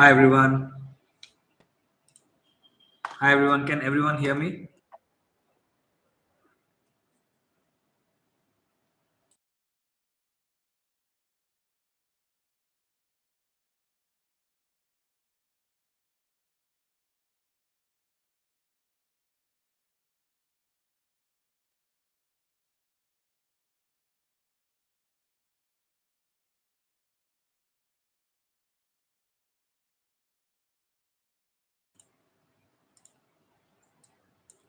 Hi everyone. Hi everyone. Can everyone hear me?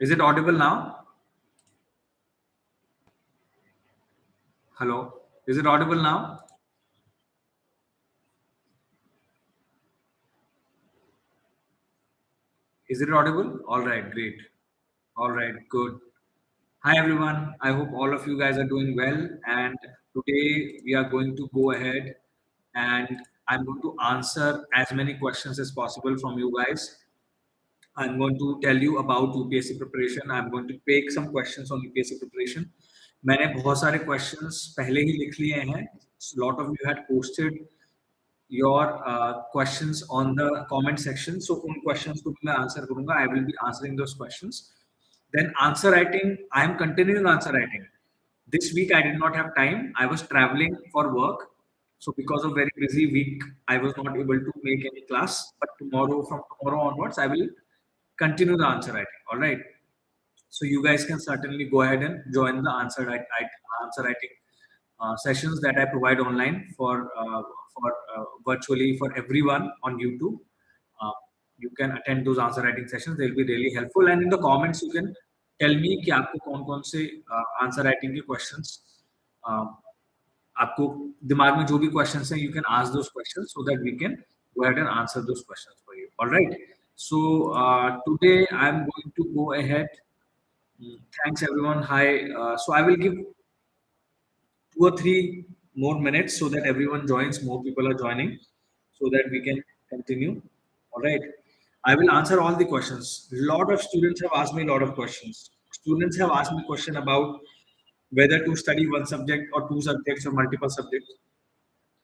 Is it audible now? Hello. Is it audible now? Is it audible? All right, great. All right, good. Hi everyone. I hope all of you guys are doing well. And today we are going to go ahead and I'm going to answer as many questions as possible from you guys. I'm going to tell you about UPSC preparation. I'm going to take some questions on UPSC preparation. मैंने बहुत सारे questions पहले ही लिख लिए हैं. Lot of you had posted your questions on the comment section. So उन questions को भी मैं answer करूँगा. I will be answering those questions. Then answer writing. I am continuing answer writing. This week I did not have time. I was traveling for work. So because of very busy week, I was not able to make any class. But tomorrow, from tomorrow onwards, I will continue the answer writing. All right. So you guys can certainly go ahead and join the answer writing sessions that I provide online for virtually for everyone on YouTube. Uh, you can attend those answer writing sessions. They'll be really helpful. And in the comments, you can tell me कि आपको कौन-कौन से answer writing के questions आपको दिमाग में जो भी questions हैं, you can ask those questions so that we can go ahead and answer those questions for you. All right. So today I'm going to go ahead. Thanks everyone. Hi. So I will give 2 or 3 more minutes so that everyone joins. More people are joining, so that we can continue. All right. I will answer all the questions. A lot of students have asked me a lot of questions. Students have asked me question about whether to study one subject or two subjects or multiple subjects.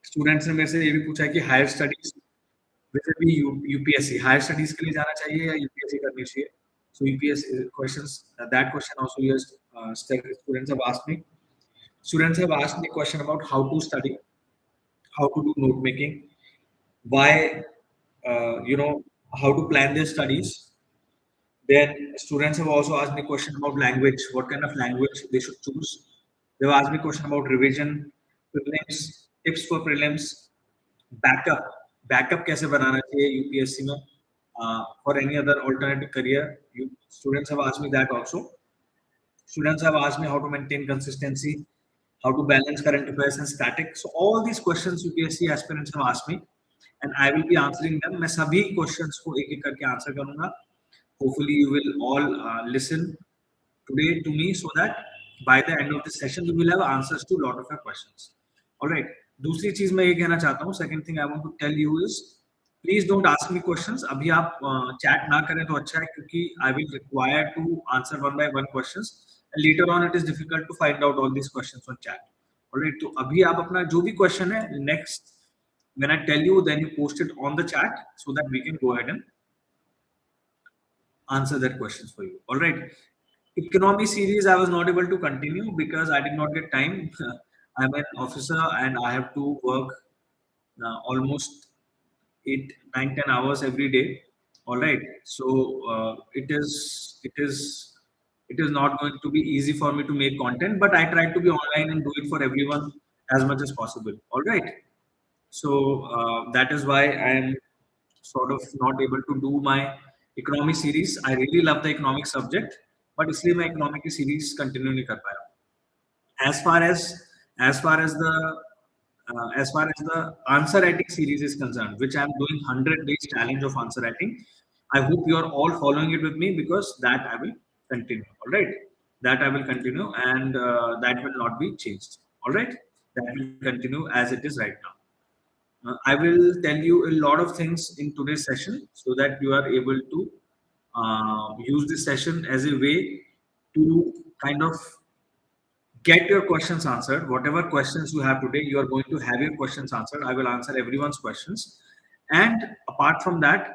Students ने मेरे से ये भी पूछा है कि higher studies वैसे भी UPSC higher studies के लिए जाना चाहिए या UPSC करनी चाहिए. So UPSC questions that question also yes students have asked me. Students have asked me question about how to study, how to do note making, why how to plan their studies. Then students have also asked me question about language, what kind of language they should choose. They've asked me question about revision, prelims, tips for prelims, backup, backup कैसे बनाना चाहिए UPSC में for any other alternative career. Students have asked me that also. Students have asked me how to maintain consistency, how to balance current affairs and static. So all these questions UPSC aspirants have asked me, and I will be answering them. मैं सभी questions को एक-एक करके answer करूँगा. Hopefully you will all listen today to me so that by the end of the session you will have answers to a lot of your questions. All right. दूसरी चीज मैं ये कहना चाहता हूँ. Second thing I want to tell you is please don't ask me questions. अभी आप chat ना करें तो अच्छा है क्योंकि I will require to answer one by one questions. And later on it is difficult to find out all these questions on chat. All right. तो अभी आप अपना जो भी question है next when I tell you then you post it on the chat so that we can go ahead and answer that questions for you. All right. Economy series I was not able to continue because I did not get time. I'm an officer and I have to work almost 8, 9, 10 hours every day. All right. So it is not going to be easy for me to make content, but I try to be online and do it for everyone as much as possible. All right. So that is why I am sort of not able to do my economic series. I really love the economic subject, but इसलिए मैं economic की series continue नहीं कर पाया. As far as the answer writing series is concerned, which I am doing 100 days challenge of answer writing. I hope you are all following it with me because that I will continue. All right, that I will continue and that will not be changed. All right, that will continue as it is right now. I will tell you a lot of things in today's session so that you are able to use this session as a way to kind of get your questions answered. Whatever questions you have today, you are going to have your questions answered. I will answer everyone's questions. And apart from that,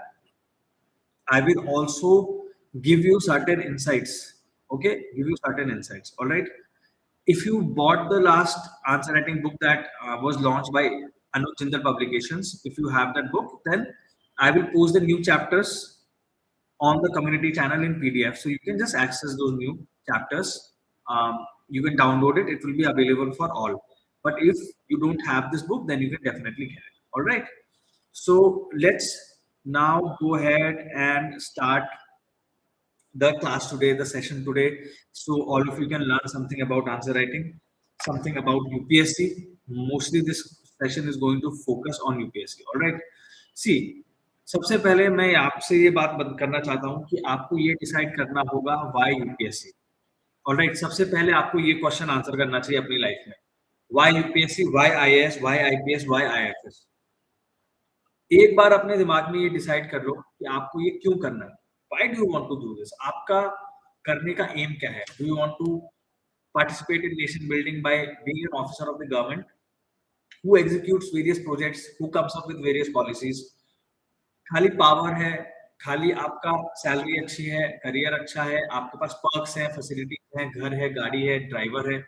I will also give you certain insights. Okay, give you certain insights. All right. If you bought the last answer writing book that was launched by Manuj Jindal Publications, if you have that book, then I will post the new chapters on the community channel in PDF. So you can just access those new chapters. You can download it. It will be available for all. But if you don't have this book, then you can definitely get it. All right. So let's now go ahead and start the class today, the session today. So all of you can learn something about answer writing, something about UPSC. Mostly this session is going to focus on UPSC. All right. See, सबसे पहले मैं आपसे ये बात बंद करना चाहता हूँ कि आपको ये डिसाइड करना होगा वाई यूपीएससी. ऑलराइट, सबसे पहले आपको ये क्वेश्चन आंसर करना चाहिए अपनी लाइफ में. Why UPSC, why IAS, why IPS, why IFS. एक बार अपने दिमाग में ये डिसाइड कर लो कि आपको ये क्यों करना है. Why do you want to do this? आपका करने का एम क्या है? Do you want to participate in nation building by being an officer of the government who executes various projects, who comes up with various policies? खाली power है, खाली आपका salary अच्छी है, करियर अच्छा है, आपके पास पर्क्स हैं, फैसिलिटीज हैं, घर है, गाड़ी है, ड्राइवर है.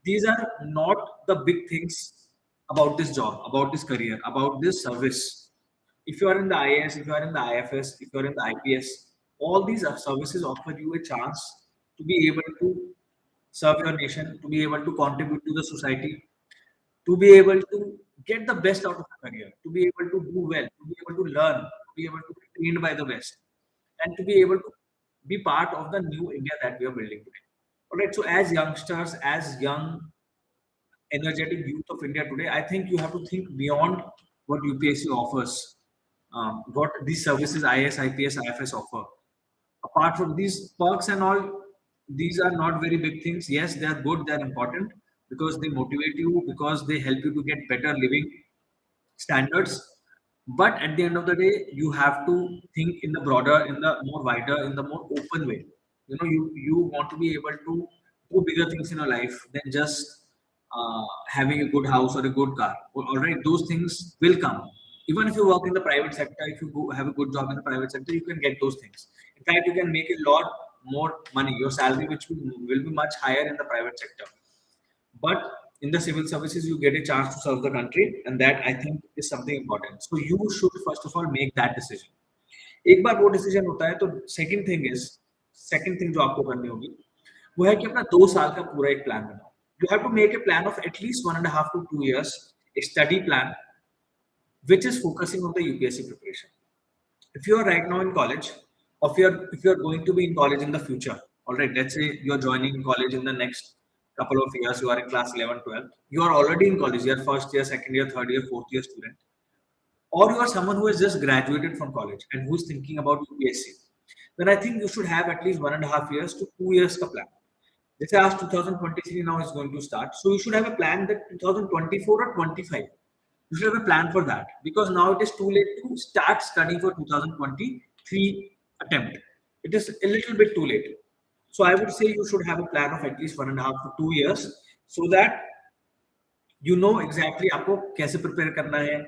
These are not the big things about this job, about this career, about this service. If you are in the IAS, if you are in the IFS, if you are in the IPS, all these services offer you a chance to be able to serve your nation, to be able to contribute to the society, to be able to get the best out of a career, to be able to do well, to be able to learn, to be able to be trained by the best, and to be able to be part of the new India that we are building today. All right. So, as youngsters, as young, energetic youth of India today, I think you have to think beyond what UPSC offers, what these services IAS, IPS, IFS offer. Apart from these perks and all, these are not very big things. Yes, they are good, they are important because they motivate you, because they help you to get better living standards. But at the end of the day, you have to think in the broader, in the more wider, in the more open way. You want to be able to do bigger things in your life than just having a good house or a good car. All right, those things will come. Even if you work in the private sector, if you have a good job in the private sector, you can get those things. In fact, you can make a lot more money. Your salary, which will be much higher in the private sector. But in the civil services, you get a chance to serve the country, and that I think is something important. So you should first of all make that decision. एक बार वो decision होता है तो second thing जो आपको करनी होगी वो है कि अपना 2 साल का पूरा एक प्लान बनाओ. You have to make a plan of at least 1.5 to 2 years, a study plan, which is focusing on the UPSC preparation. If you are right now in college, or if you are going to be in college in the future, all right, let's say you are joining college in the next couple of years, you are in class 11, 12, you are already in college, you are first year, second year, third year, fourth year student, or you are someone who has just graduated from college and who is thinking about UPSC, then I think you should have at least 1.5 years to 2 years ka plan. Let's say as 2023 now is going to start. So you should have a plan that 2024 or 25. You should have a plan for that because now it is too late to start studying for 2023 attempt. It is a little bit too late. So I would say you should have a plan of at least 1.5 to 2 years so that you know exactly आपको कैसे prepare करना है.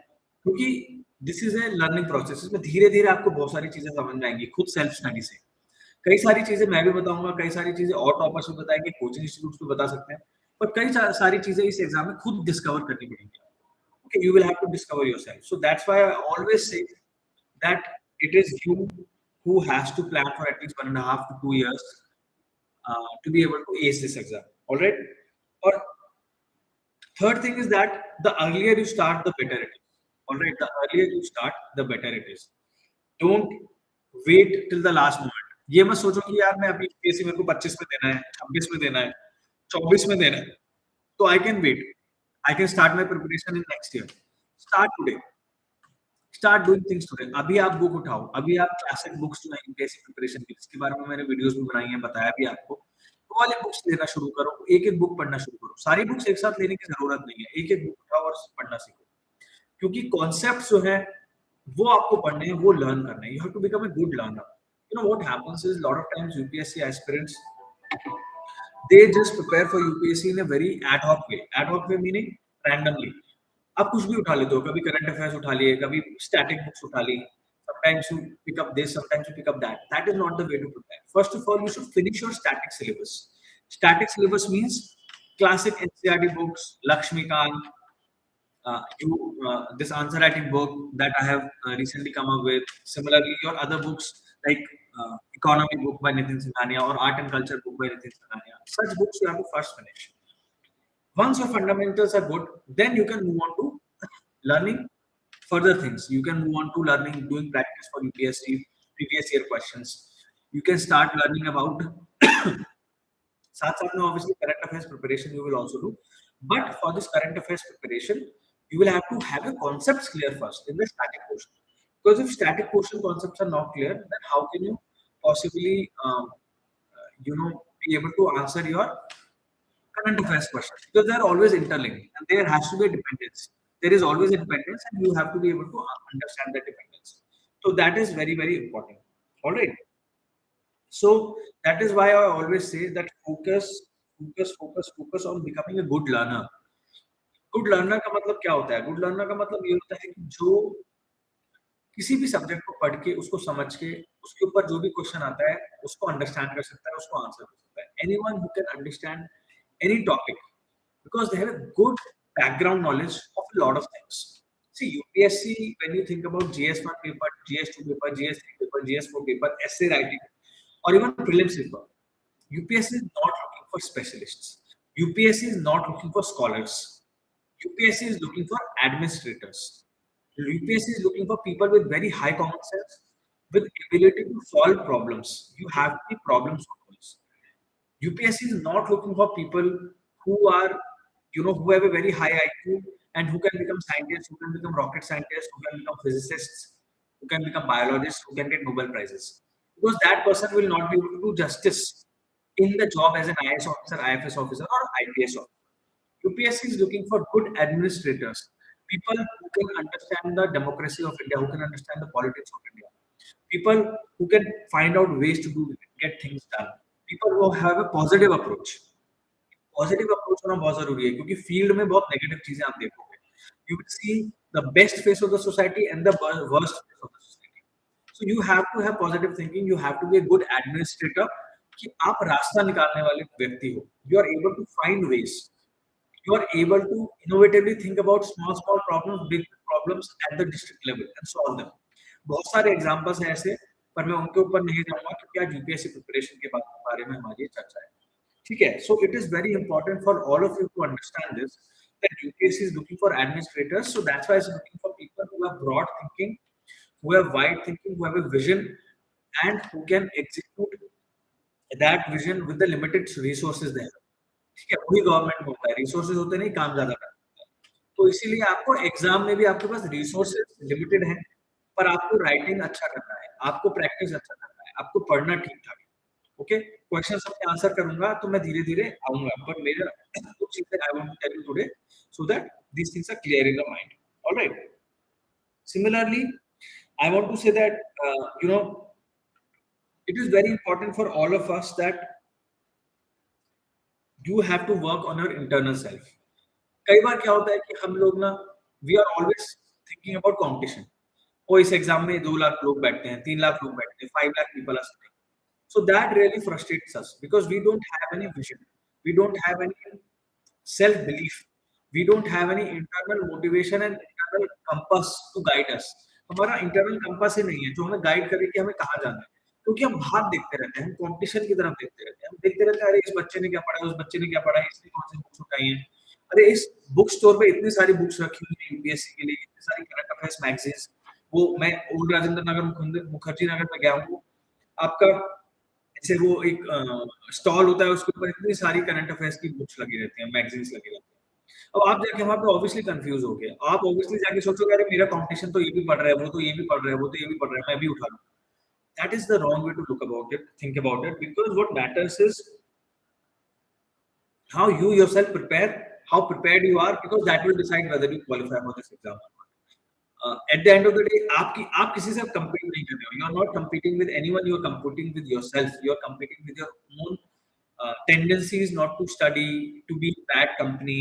क्योंकि this is a learning process. इसमें धीरे-धीरे आपको बहुत सारी चीजें समझ में आएंगी खुद self study से. कई सारी चीजें मैं भी बताऊंगा, कई सारी चीजें और टॉपर्स भी बताएंगे, कोचिंग इंस्टीट्यूट्स भी बता सकते हैं, पर कई सारी चीजें इस एग्जाम में खुद डिस्कवर करनी पड़ेंगी. Okay, you will have to discover yourself. So that's why I always say that it is you who has to plan for at least 1.5 to 2 years to be able to ace this exam. All right. Or third thing is that the earlier you start, the better it is. All right. The earlier you start, the better it is. Don't wait till the last moment. ये मत सोचो कि यार मैं अभी UPSC मेरे को 25 में देना है, 26 में देना है, 24 में देना है, तो I can wait. I can start my preparation in next year. Start today. Start doing things today. अभी आप बुक उठाओ. अभी आप क्लासिक बुक्स जो है यूपीएससी प्रिपरेशन की, इसके बारे में मैंने वीडियोस भी बनाई हैं, बताया भी आपको. वो वाले बुक्स लेना शुरू करो. एक-एक बुक पढ़ना शुरू करो. सारी बुक्स एक साथ लेने की जरूरत नहीं है. एक-एक बुक उठाओ और पढ़ना सीखो. क्योंकि कॉन्सेप्ट्स जो है वो आपको पढ़ने हैं, वो लर्न करने हैं. You have to become a good learner. You know what happens is a lot of times UPSC aspirants, they just prepare for UPSC in a very ad hoc way. Ad hoc way meaning randomly. आप कुछ भी उठा लेते हो, कभी current affairs उठा लिए, कभी स्टैटिक बुक्स उठा ली, sometimes you pick up this, sometimes you pick up that. That is not the way to prepare. First of all, you should finish your static syllabus. Static syllabus means classic NCERT books, Lakshmikant, this answer writing book that I have recently come up with. Similarly, your other books like economy book by Nitin Singhania or art and culture book by Nitin Singhania. Such books you have to first finish. Once your fundamentals are good, then you can move on to learning further things. You can move on to learning, doing practice for UPSC, previous year questions. You can start learning about साथ साथ में obviously current affairs preparation you will also do. But for this current affairs preparation, you will have to have the concepts clear first in the static portion. Because if static portion concepts are not clear, then how can you possibly, be able to answer your current affairs questions? Because they are always interlinked and there has to be a dependence. There is always a dependence, and you have to be able to understand that dependence. So that is very, very important. All right. So that is why I always say that focus on becoming a good learner. Good learner का मतलब क्या होता है? Good learner का मतलब ये होता है कि जो किसी भी सब्जेक्ट को पढ़ के उसको समझ के उसके ऊपर जो भी क्वेश्चन आता है उसको अंडरस्टैंड कर सकता है, उसको आंसर कर सकता है. Anyone who can understand any topic because they have a good background knowledge of a lot of things. See, UPSC, when you think about GS1 paper, GS2 paper, GS3 paper, GS4 paper, essay writing, or even prelims paper, UPSC is not looking for specialists. UPSC is not looking for scholars. UPSC is looking for administrators. UPSC is looking for people with very high common sense, with ability to solve problems. You have to be problem solvers. UPSC is not looking for people who are, who have a very high IQ and who can become scientists, who can become rocket scientists, who can become physicists, who can become biologists, who can get Nobel Prizes. Because that person will not be able to do justice in the job as an IAS officer, IFS officer, or IPS officer. UPSC is looking for good administrators, people who can understand the democracy of India, who can understand the politics of India, people who can find out ways to get things done, people who have a positive approach. Positive approach होना बहुत जरूरी है क्योंकि field में बहुत negative चीजें आप देखोगे. You will see the best face of the society and the worst face of the society. So you have to have positive thinking, you have to be a good administrator कि आप रास्ता निकालने वाले व्यक्ति हो. You are able to find ways, you are able to innovatively think about small problems, big problems at the district level and solve them. बहुत सारे examples हैं ऐसे, पर मैं उनके ऊपर नहीं जाऊंगा क्योंकि आज यूपीएससी प्रिपरेशन के बारे में हमारी चर्चा है. ठीक है. So it is very important for all of you to understand this, that UPSC is looking for administrators. So that's why it's looking for people who have broad thinking, who have wide thinking, who have a vision, and who can execute that vision with the limited resources they have. ठीक है. वही government में होता है, resources होते नहीं, काम ज्यादा करता है. तो इसीलिए आपको एग्जाम में भी आपके पास रिसोर्सेज लिमिटेड है, पर आपको राइटिंग अच्छा करना है, आपको प्रैक्टिस अच्छा करना है, आपको पढ़ना ठीक ठाक. ओके, क्वेश्चन सबके आंसर करूंगा तो मैं धीरे धीरे आऊंगा, पर मेरा कुछ चीजें I want to tell you today so that these things are clear in your mind. All right. Similarly, I want to say that it is very important for all of us that you have to work on your internal self. कई बार क्या होता है कि हम लोग ना, we are always thinking about competition. ओ इस एग्जाम में 2 लाख लोग बैठते हैं, 3 लाख लोग बैठते हैं, 5 lakh people are studying. So that really frustrates us because we don't have any vision, we don't have any self belief, we don't have any internal motivation and internal compass to guide us. हमारा internal compass ही नहीं है जो हमें guide करे कि हमें कहाँ जाना है, क्योंकि हम बाहर देखते रहते हैं, हम कंपटीशन की तरफ देखते रहते हैं, हम देखते रहते हैं अरे इस बच्चे ने क्या पढ़ा है, उस बच्चे ने क्या पढ़ा है, इसने कौन सी बुक्स उठाई है, अरे इस बुक स्टोर पे इतनी सारी बुक्स रखी हुई है यूपीएससी के लिए, इतनी सारी करंट अफेयर्स मैगजीन्स. वो मैं ओल्ड राजेंद्र नगर मुखर्जी नगर में गया हूँ, आपका जैसे वो एक स्टॉल होता है, उसके ऊपर इतनी सारी करंट अफेयर्स की बुक्स लगी रहती हैं, मैगजीन्स लगी रहती हैं. अब आप जाके वहां पे ऑब्वियसली कंफ्यूज हो गए, आप ऑब्वियसली जाके सोचोगे अरे मेरा कंपटीशन तो ये भी पढ़ रहा है, वो तो ये भी पढ़ रहा है, वो तो ये भी पढ़ रहा है, मैं भी उठा लूं. That is the wrong way to look about it, think about it, because what matters is how you yourself prepare, how prepared you are, because that will decide whether you qualify for this exam. At the end of the day, आप किसी से compete नहीं कर रहे हो. You are not competing with anyone. You are competing with yourself. You are competing with your own tendencies not to study, to be in bad company,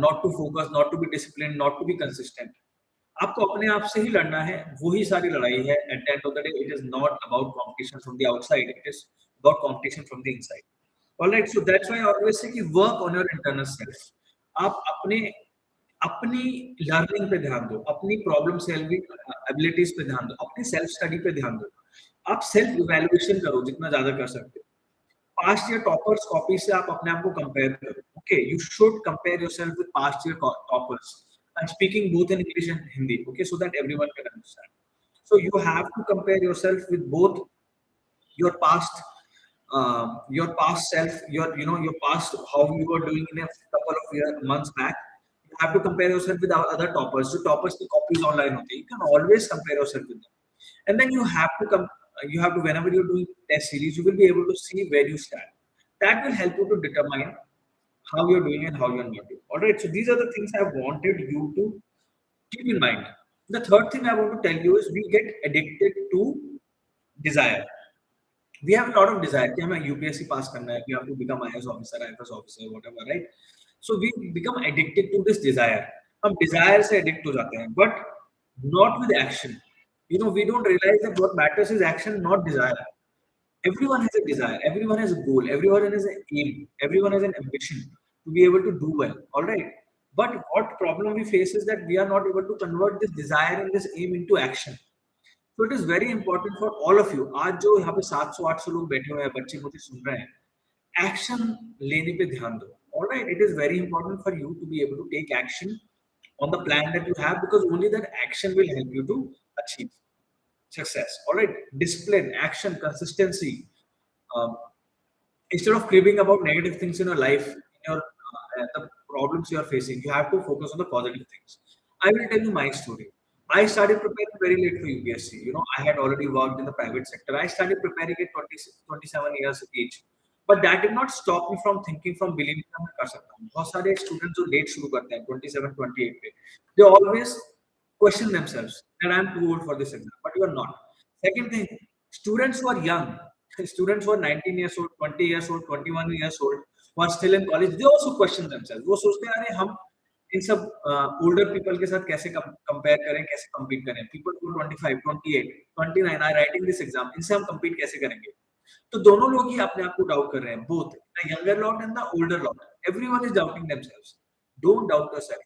not to focus, not to be disciplined, not to be consistent. आपको अपने आप से ही लड़ना है, वही सारी लड़ाई है. At the end of the day, it is not about competition from the outside, it is about competition from the inside. All right, so that's why I always say कि work on your internal self. आप अपनी learning पे ध्यान दो, अपनी problem solving abilities पे ध्यान दो, अपनी सेल्फ स्टडी पे ध्यान दो. आप सेल्फ इवैल्यूएशन करो जितना ज्यादा कर सकते हो. पास्ट ईयर टॉपर्स कॉपी से आप अपने आप को कंपेयर करो. Okay, you should compare yourself with past year toppers. I am speaking both in English and Hindi, okay, so that everyone can understand. So you have to compare yourself with both your past self, your past, how you were doing in a couple of months back. You have to compare yourself with other toppers. So toppers की copies online होती है. You can always compare yourself with them. And then you have to whenever you're doing test series, you will be able to see where you stand. That will help you to determine how you're doing and how you're not doing. All right. So these are the things I wanted you to keep in mind. The third thing I want to tell you is we get addicted to desire. We have a lot of desire कि हमें UPSC pass करना है, we have to become IAS officer, IFS officer, whatever, right? So we become addicted to this desire. हम desire से addict हो जाते हैं, but not with action. You know, we don't realize that what matters is action, not desire. Everyone has a desire, everyone has a goal, everyone has an aim, everyone has an ambition to be able to do well. All right. But what problem we face is that we are not able to convert this desire and this aim into action. So it is very important for all of you. आज जो यहाँ पे 700-800 लोग बैठे हुए हैं, बच्चे मुझे सुन रहे हैं, action लेने पे ध्यान दो. All right, it is very important for you to be able to take action on the plan that you have, because only that action will help you to achieve success. All right, discipline, action, consistency. Instead of cribbing about negative things in your life, in your the problems you are facing, you have to focus on the positive things. I will tell you my story. I started preparing very late for UPSC. You know, I had already worked in the private sector. I started preparing at 27 years of age. But that did not stop me from thinking, from believing that मैं कर सकता हूँ. बहुत सारे students जो late शुरू करते हैं 27, 28 पे, they always question themselves that I am too old for this exam. But you are not. Second thing, students who are young, students who are 19 years old, 20 years old, 21 years old, who are still in college, they also question themselves. वो सोचते हैं अरे हम इन सब older people के साथ कैसे compare करें, कैसे compete करें. People who are 25, 28, 29 are writing this exam. इनसे हम compete कैसे करेंगे? तो दोनों लोग ही अपने आप को डाउट कर रहे हैं. Both the younger lot and the older lot. Everyone is doubting themselves. Don't doubt yourself.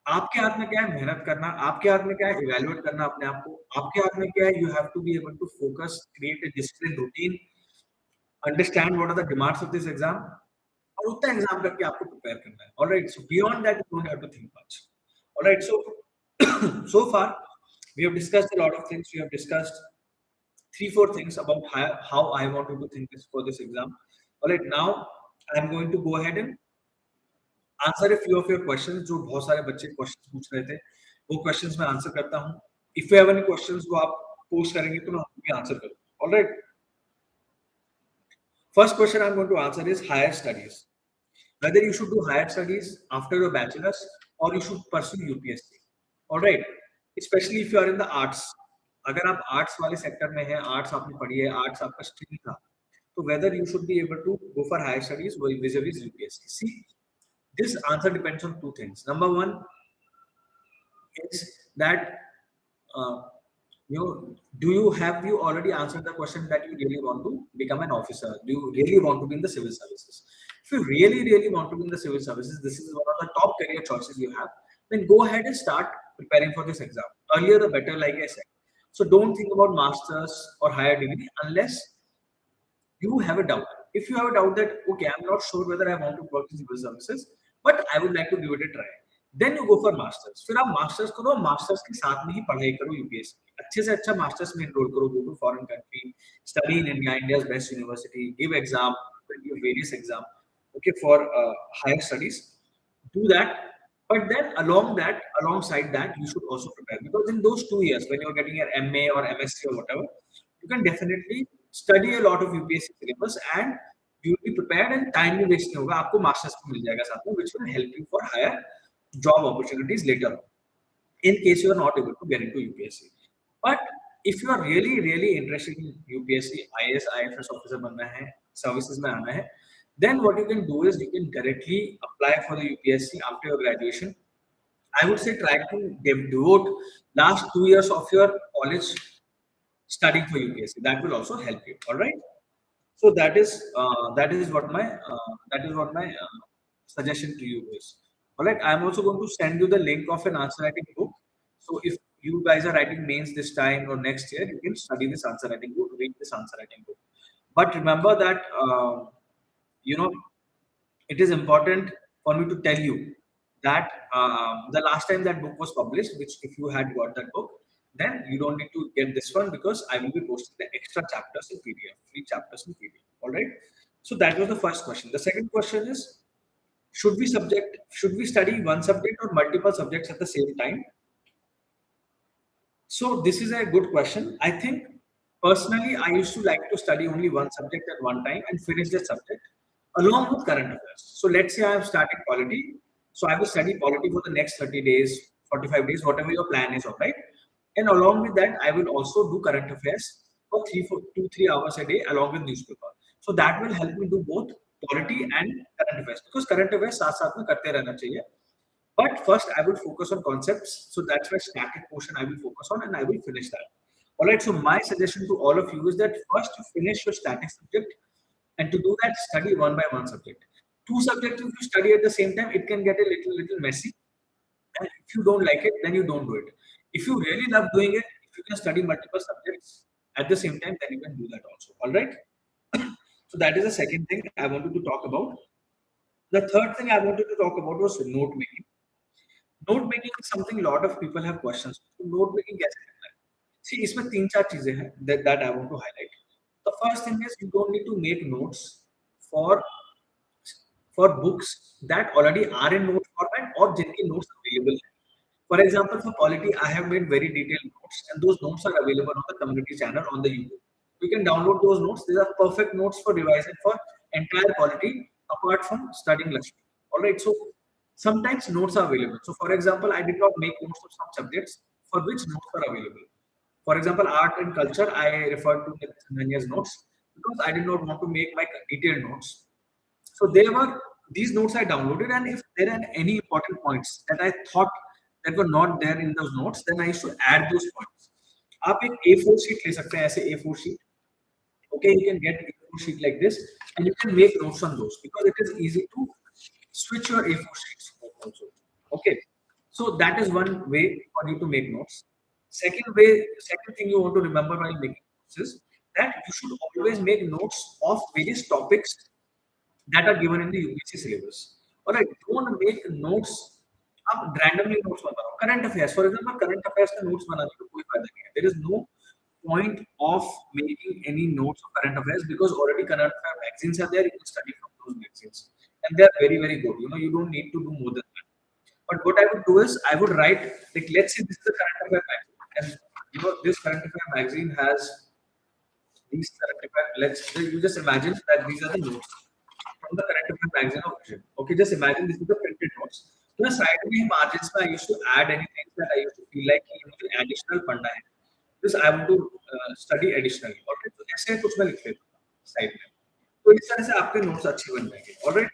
आपके हाथ में क्या है? मेहनत करना. आपके हाथ में क्या है? Evaluate करना अपने आप को. आपके हाथ में क्या है? You have to be able to focus, create a disciplined routine, understand what are the demands of this exam, और उतना एग्जाम करके आपको प्रिपेयर करना है. Alright, so beyond that you don't have to think much. Alright, so far we have discussed a lot of things. We have discussed 3-4 things about how I want you to think this for this exam. Alright, now I am going to go ahead and answer a few of your questions. जो बहुत सारे बच्चे question पूछ रहे थे, वो questions मैं answer करता हूँ. If you have any questions वो आप पोस्ट करेंगे तो मैं भी आंसर करूँ. Alright, first question I'm going to answer is higher studies. Whether you should do higher studies after your bachelor's or you should pursue UPSC. All right, especially if you are in the arts. अगर आप arts वाले sector में हैं, arts आपने पढ़ी है, arts आपका stream था, तो whether you should be able to go for higher studies vis-a-vis UPSC. See, this answer depends on two things. Number one is that have you already answered the question that you really want to become an officer? Do you really want to be in the civil services? If you really want to be in the civil services, this is one of the top career choices you have, then go ahead and start preparing for this exam. Earlier the better, like I said. So don't think about masters or higher degree unless you have a doubt. If you have a doubt that, okay, I'm not sure whether I want to work in civil services, but I would like to give it a try, then you go for masters. फिर आप masters करो, masters के साथ में ही पढ़ाई करो UPSC. अच्छे से अच्छा masters में enroll करो, go to foreign country, study in India, India's best university, give exam, give various exam, okay, for higher studies. Do that, but then alongside that, you should also prepare, because in those 2 years when you're getting your MA or MSc or whatever, you can definitely study a lot of UPSC syllabus and you will be prepared and time भी waste नहीं होगा. आपको masters भी मिल जाएगा साथ में, which will help you for higher job opportunities later on, in case you are not able to get into UPSC. But if you are really interested in UPSC, IAS, IFS officer बनना है, services में आना है, Then what you can do is you can directly apply for the UPSC after your graduation. I would say try to devote last 2 years of your college studying for UPSC. That will also help you. All right. So that is what my suggestion to you is. All right. I'm also going to send you the link of an answer writing book. So if you guys are writing mains this time or next year, you can study this answer writing book, read this answer writing book. But remember that you know it is important for me to tell you that the last time that book was published, which if you had got that book, then you don't need to get this one because I will be posting the extra chapters in PDF, free chapters in PDF. All right. So that was the first question. The second question is, should we study one subject or multiple subjects at the same time? So this is a good question. I think personally, I used to like to study only one subject at one time and finish that subject along with current affairs. So let's say I have started polity. So I will study polity for the next 30 days, 45 days, whatever your plan is, all right? And along with that, I will also do current affairs for 2, 3 hours a day along with newspaper. So that will help me do both polity and current affairs because current affairs साथ साथ में करते रहना चाहिए. But first, I will focus on concepts. So that's why static portion I will focus on and I will finish that. All right. So my suggestion to all of you is that first you finish your static subject and to do that, study one by one subject. Two subjects, if you study at the same time, it can get a little messy. And if you don't like it, then you don't do it. If you really love doing it, if you can study multiple subjects at the same time, then you can do that also. All right. So that is the second thing I wanted to talk about. The third thing I wanted to talk about was note making. Note making is something lot of people have questions note making कैसे करना है see इसमें तीन चार चीजें हैं that I want to highlight the first thing is you don't need to make notes for books that already are in note format or जिनके notes available हैं. For example, for polity, I have made very detailed notes, and those notes are available on the community channel on the YouTube. You can download those notes. These are perfect notes for revising for entire polity, apart from studying Lakshmi. All right. So sometimes notes are available. So, for example, I did not make notes of some subjects for which notes are available. For example, art and culture, I referred to Nania's notes because I did not want to make my detailed notes. So there were these notes I downloaded, and if there are any important points that I thought that were not there in those notes, then I used to add those points. आप एक A4 sheet ले सकते हैं ऐसे A4 sheet. Okay, you can get A4 sheet like this, and you can make notes on those because it is easy to switch your A4 sheets also. Okay, so that is one way for you to make notes. Second thing you want to remember while making notes is that you should always make notes of various topics that are given in the UPSC syllabus. All right, don't make notes. आप randomly notes मत बनाओ. Current affairs, for example, current affairs का notes बनाने का कोई फायदा नहीं है. There is no point of making any notes of current affairs because already current affair magazines are there. You can study from those magazines, and they are very very good. You know, you don't need to do more than that. But what I would do is I would write like let's say this is the current affair magazine, and you know this current affair magazine has these current affair. You just imagine that these are the notes from the current affair magazine of Vision. Okay, just imagine this is the printed notes. तो side में margins में I used to add anything that I used to feel like कि मुझे additional पढ़ना है. This I want to study additionally. Alright, तो ऐसे कुछ मैं लिख लेता हूँ side में. तो इस तरह से आपके notes अच्छे बन जाएंगे. Alright.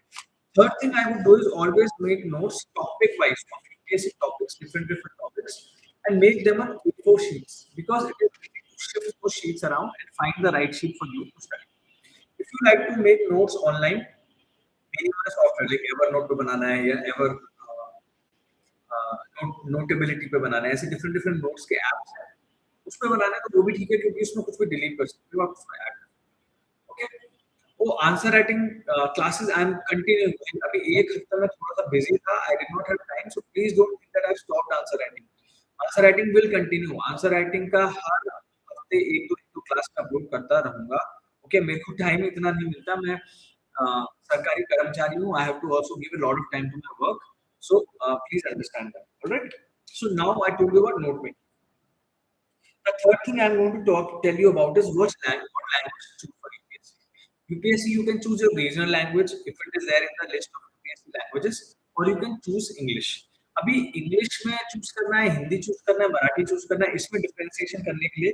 Third thing I would do is always make notes topic wise of basic topics, different topics, and make them on A4 sheets because it is easy to shift those sheets around and find the right sheet for you to study. If you like to make notes online, minimum software like Evernote पे बनाना है या Notability पे बनाना है ऐसे different notes के apps हैं उस पे बनाना है तो वो भी ठीक है क्योंकि इसमें कुछ भी delete कर सकते हो आप उसमें add okay वो answer writing classes I am continuing अभी एक हफ्ता में थोड़ा सा busy था I did not have time so please don't think that I have stopped answer writing will continue answer writing का हर हफ्ते एक दो क्लास का अपलोड करता रहूंगा ओके मेरे को टाइम इतना नहीं मिलता मैं सरकारी कर्मचारी हूँ I have to also give a lot of time to my work so please understand that all right so now I told you about note making the third thing I'm going to tell you about is what language to choose for UPSC you can choose your regional language if it is there in the list of UPSC languages or you can choose English अभी English में choose करना है Hindi choose करना है Marathi choose करना है इसमें differentiation करने के लिए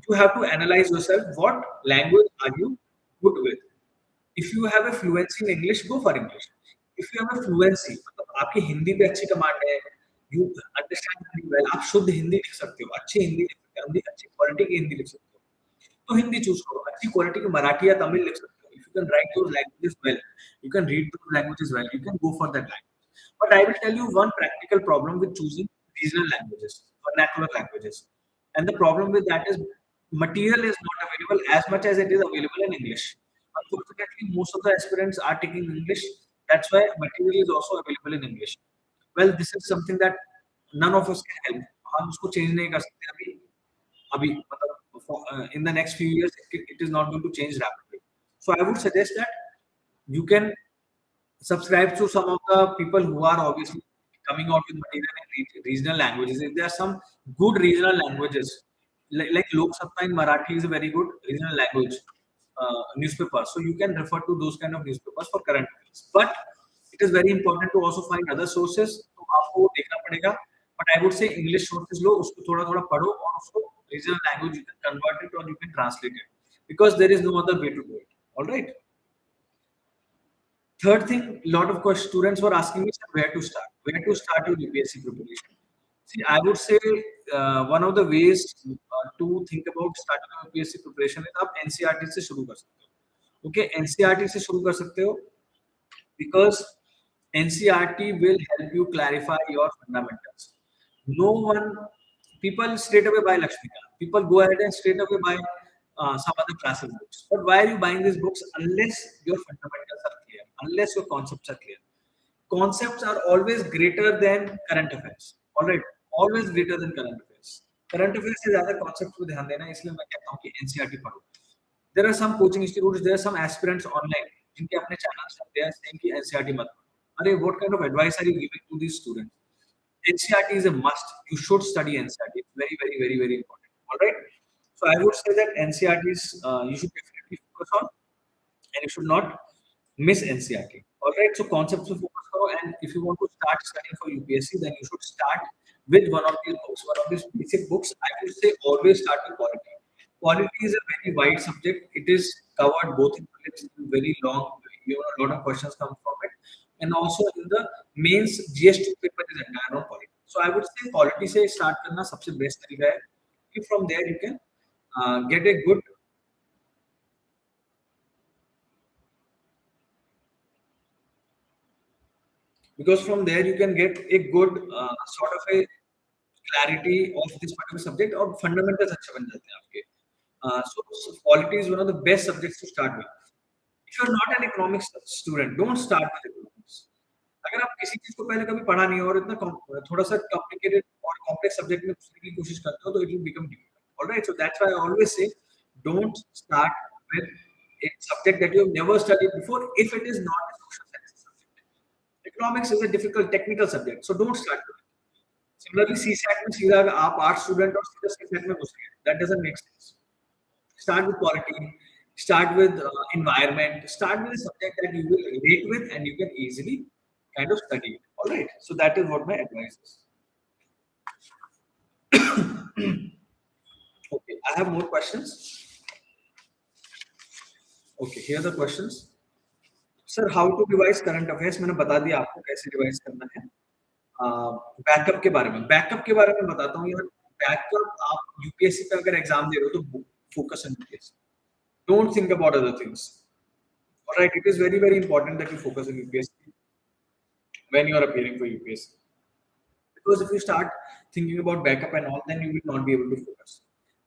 you have to analyze yourself what language are you good with If you have a fluency in English, go for English. If you have a fluency, मतलब आपकी हिंदी पे अच्छी कमांड है, you understand very well, आप शुद्ध हिंदी लिख सकते हो, अच्छी हिंदी लिख सकते हो, अच्छी क्वालिटी की हिंदी लिख सकते हो, तो हिंदी चूज करो। अच्छी क्वालिटी की मराठी या तमिल लिख सकते हो। If you can write those languages well, you can read those languages well, you can go for that language. But I will tell you one practical problem with choosing regional languages, vernacular languages. And the problem with that is material is not available as much as it is available in English. Unfortunately, most of the aspirants are taking English. That's why material is also available in English. Well, this is something that none of us can help. हम उसको change नहीं कर सकते अभी मतलब in the next few years it is not going to change rapidly. So I would suggest that you can subscribe to some of the people who are obviously coming out with material in regional languages. If there are some good regional languages, like Lok Satta in Marathi is a very good regional language newspaper. So you can refer to those kind of newspapers for current affairs. But it is very important to also find other sources. तो आपको देखना पड़ेगा. But I would say English sources लो, उसको थोड़ा थोड़ा पढ़ो और उसको regional language you can convert it or you can translate it because there is no other way to do it. All right. Third thing, a lot of students were asking me where to start. Where to start your UPSC preparation? See, I would say one of the ways to think about starting your UPSC preparation is आप NCERT से शुरू कर सकते हो. Okay, NCERT से शुरू कर सकते हो because NCERT will help you clarify your fundamentals. No one, people straight away buy Lakshmika. People go ahead and straight away buy some other classic books. But why are you buying these books unless your fundamentals are clear, unless your concepts are clear? Concepts are always greater than current affairs. All right, always greater than current affairs. Current affairs से ज़्यादा concepts पे ध्यान देना, इसलिए मैं कहता हूँ कि NCERT पढ़ो. There are some coaching institutes, there are some aspirants online जिनके अपने channels हैं, they are saying कि NCERT मत पढ़ो. अरे, what kind of advice are you giving to these students? NCERT is a must. You should study NCERT. It's very, very, very, very important. All right. So I would say that NCERT is you should definitely focus on, and you should not miss NCERT. All right. So concepts to focus on, and if you want to start studying for UPSC, then you should start with one of these books, one of these basic books. I would say always start with quality. Quality is a very wide subject. It is covered both in prelims, very long. A lot of questions come from it, and also in the mains GS2 paper is entire on quality. So I would say quality से start करना सबसे best तरीका है. From there you can get a good because from there you can get a good sort of a clarity of this particular subject और fundamentals अच्छे बन जाते हैं आपके. So quality is one of the best subjects to start with. If you are not an economics student, don't start with economics. अगर आप किसी चीज को पहले कभी पढ़ा नहीं है और इतना थोड़ा सा कॉम्प्लिकेटेड और कॉम्प्लेक्स सब्जेक्ट में घुसने की कोशिश करते हो तो it will become difficult. Alright, so that's why I always say don't start with a subject that you have never studied before if it is not a social sciences subject. Economics is a difficult technical subject, so don't start with it. Similarly, CSAT में सीधा आप art student और सीधा CSAT में घुस गए, that doesn't make sense. Start with quality, start with environment, start with a subject that you will relate with and you can easily kind of study it. All right, so that is what my advice is. Okay, I have more questions. Okay, here are the questions. Sir, how to revise current affairs? मैंने बता दिया आपको कैसे revise करना है. Backup के बारे में बताता हूँ यार. बैकअप आप यूपीएससी पे अगर एग्जाम दे रहे हो तो focus on UPSC. Don't think about other things. All right, it is very, very important that you focus on UPSC when you are appearing for UPSC. Because if you start thinking about backup and all, then you will not be able to focus.